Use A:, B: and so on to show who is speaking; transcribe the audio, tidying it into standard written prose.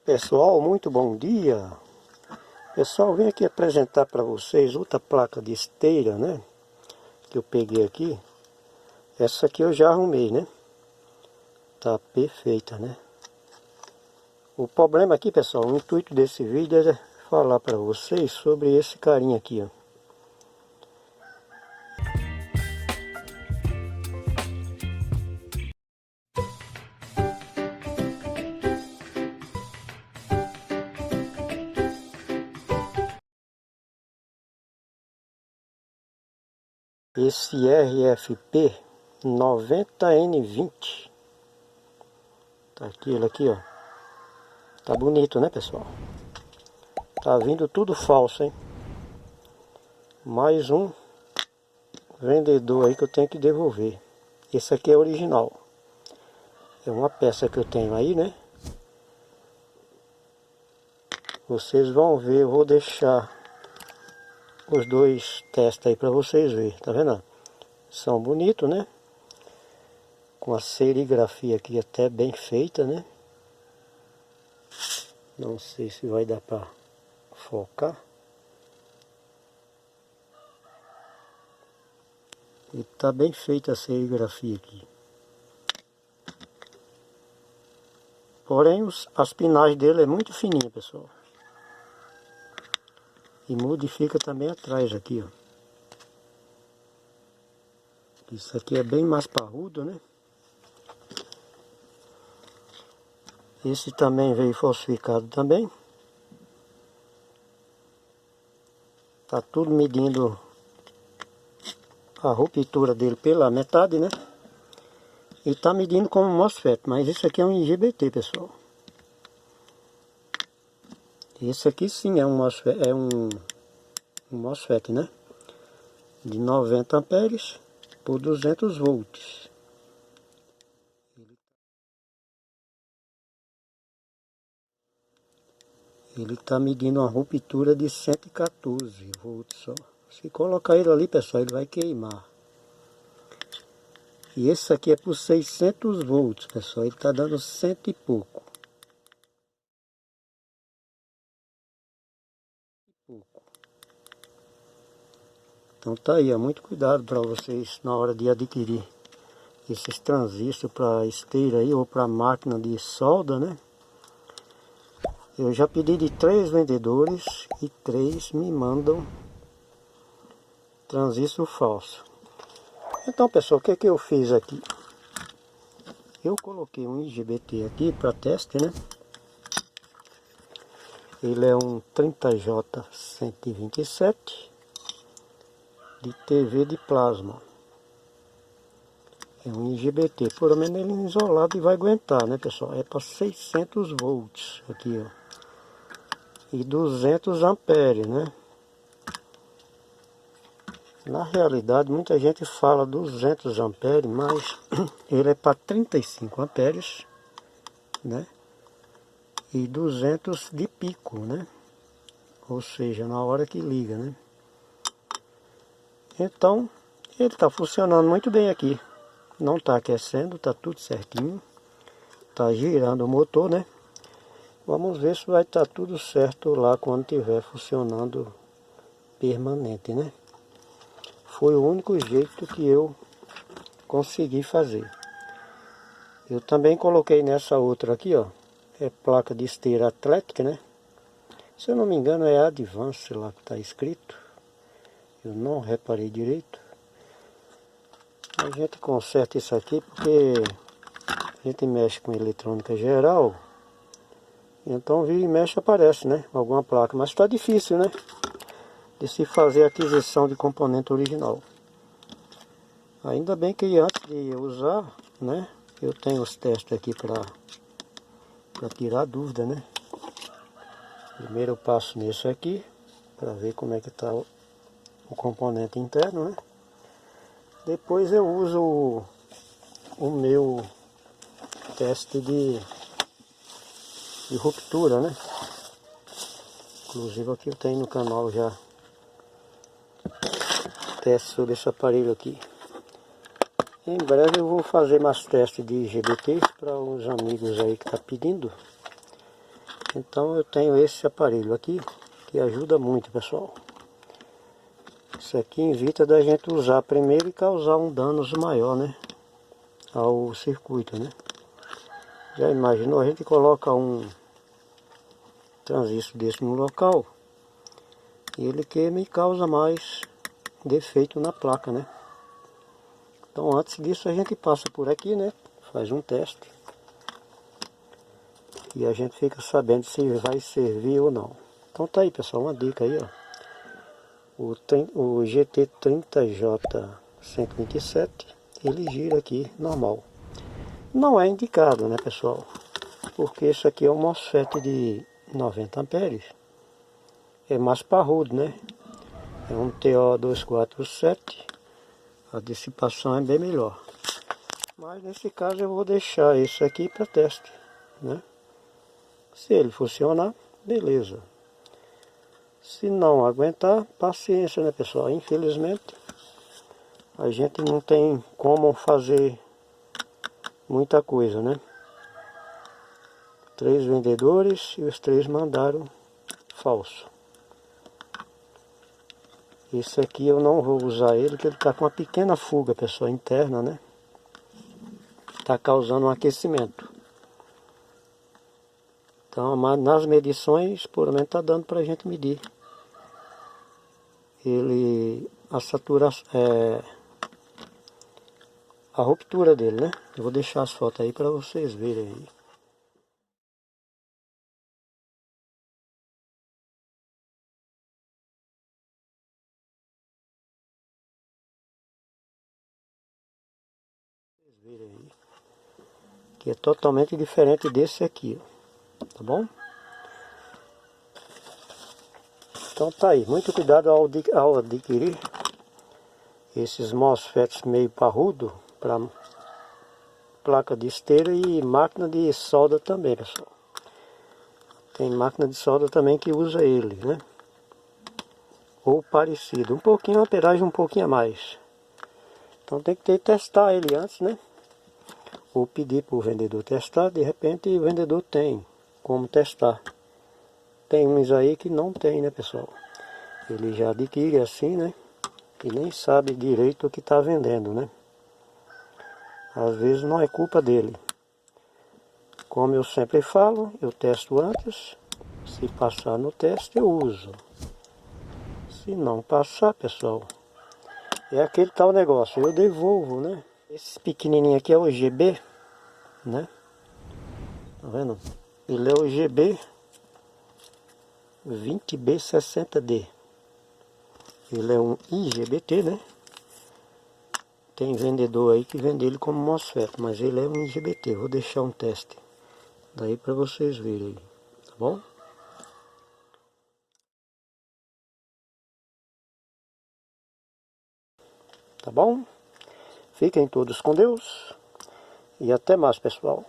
A: Pessoal, muito bom dia. Pessoal, vim aqui apresentar para vocês outra placa de esteira, né? Que eu peguei aqui. Essa aqui eu já arrumei, né? Tá perfeita, né? O problema aqui, pessoal, o intuito desse vídeo é falar para vocês sobre esse carinha aqui, ó. Esse RFP 90N20. Tá aquele aqui, ó. Tá bonito, né, pessoal? Tá vindo tudo falso, hein? Mais um vendedor aí que eu tenho que devolver. Esse aqui é original. É uma peça que eu tenho aí, né? Vocês vão ver, eu vou deixar os dois testes aí para vocês verem, tá vendo? São bonitos, né? Com a serigrafia aqui até bem feita, né? Não sei se vai dar para focar. E tá bem feita a serigrafia aqui. Porém, as pinagens dele é muito fininha, pessoal. E modifica também atrás aqui, ó. Isso aqui é bem mais parrudo, né? Esse também veio falsificado também. Tá tudo medindo a ruptura dele pela metade, né? E tá medindo como MOSFET, mas isso aqui é um IGBT, pessoal. Esse aqui sim é um MOSFET, um MOSFET, né? De 90 amperes por 200 volts. Ele está medindo uma ruptura de 114 volts só. Se colocar ele ali, pessoal, ele vai queimar. E esse aqui é por 600 volts, pessoal. Ele está dando 100 e pouco. Então tá aí, ó, muito cuidado para vocês na hora de adquirir esses transistores para esteira aí ou para máquina de solda, né? Eu já pedi de 3 vendedores e 3 me mandam transistor falso. Então, pessoal, o que que eu fiz aqui? Eu coloquei um IGBT aqui para teste, né? Ele é um 30J127 de TV de plasma. É um IGBT, por menos ele é isolado e vai aguentar, né, pessoal? É para 600 volts aqui, ó. E 200 amperes, né? Na realidade, muita gente fala 200 amperes, mas ele é para 35 amperes, né? E 200 de pico, né? Ou seja, na hora que liga, né? Então, ele está funcionando muito bem aqui. Não está aquecendo, está tudo certinho. Está girando o motor, né? Vamos ver se vai estar tudo certo lá quando estiver funcionando permanente, né? Foi o único jeito que eu consegui fazer. Eu também coloquei nessa outra aqui, ó. É placa de esteira Atlética, né? Se eu não me engano é Advance lá que está escrito. Eu não reparei direito. A gente conserta isso aqui porque a gente mexe com eletrônica geral. Então vira e mexe aparece, né? Alguma placa. Mas está difícil, né? De se fazer a aquisição de componente original. Ainda bem que antes de usar, né? Eu tenho os testes aqui para tirar dúvida, né? Primeiro eu passo nisso aqui para ver como é que está o componente interno, né? Depois eu uso o meu teste de ruptura, né? Inclusive aqui eu tenho no canal já teste sobre esse aparelho aqui. Em breve eu vou fazer mais testes de IGBT para os amigos aí que tá pedindo. Então eu tenho esse aparelho aqui, que ajuda muito, pessoal. Isso aqui evita da gente usar primeiro e causar um dano maior, né, ao circuito, né. Já imaginou, a gente coloca um transistor desse no local e ele queima e causa mais defeito na placa, né. Então antes disso a gente passa por aqui, né, faz um teste e a gente fica sabendo se vai servir ou não. Então tá aí, pessoal, uma dica aí, ó. O GT30J127, ele gira aqui normal. Não é indicado, né, pessoal? Porque isso aqui é um MOSFET de 90 amperes. É mais parrudo, né? É um TO247. A dissipação é bem melhor. Mas nesse caso eu vou deixar isso aqui para teste, né? Se ele funcionar, beleza. Se não aguentar, paciência, né, pessoal? Infelizmente, a gente não tem como fazer muita coisa, né? 3 vendedores e os 3 mandaram falso. Esse aqui eu não vou usar ele, porque ele está com uma pequena fuga, pessoal, interna, né? Está causando um aquecimento. Então, nas medições, por menos está dando para a gente medir. A saturação, a ruptura dele, né? Eu vou deixar as fotos aí para vocês verem aí. Que é totalmente diferente desse aqui, ó. Tá bom? Então tá aí, muito cuidado ao adquirir esses MOSFETs meio parrudo para placa de esteira e máquina de solda também, pessoal. Tem máquina de solda também que usa ele, né? Ou parecido, um pouquinho, a amperagem um pouquinho a mais. Então tem que testar ele antes, né? Ou pedir para o vendedor testar, de repente o vendedor tem como testar. Tem uns aí que não tem, né, pessoal? Ele já adquire assim, né? E nem sabe direito o que está vendendo, né? Às vezes não é culpa dele. Como eu sempre falo, eu testo antes. Se passar no teste, eu uso. Se não passar, pessoal, é aquele tal negócio, eu devolvo, né? Esse pequenininho aqui é o GB, né? Tá vendo? Ele é o GB 20B60D. Ele é um IGBT, né? Tem vendedor aí que vende ele como MOSFET, mas ele é um IGBT. Vou deixar um teste daí para vocês verem, tá bom? Tá bom? Fiquem todos com Deus e até mais, pessoal.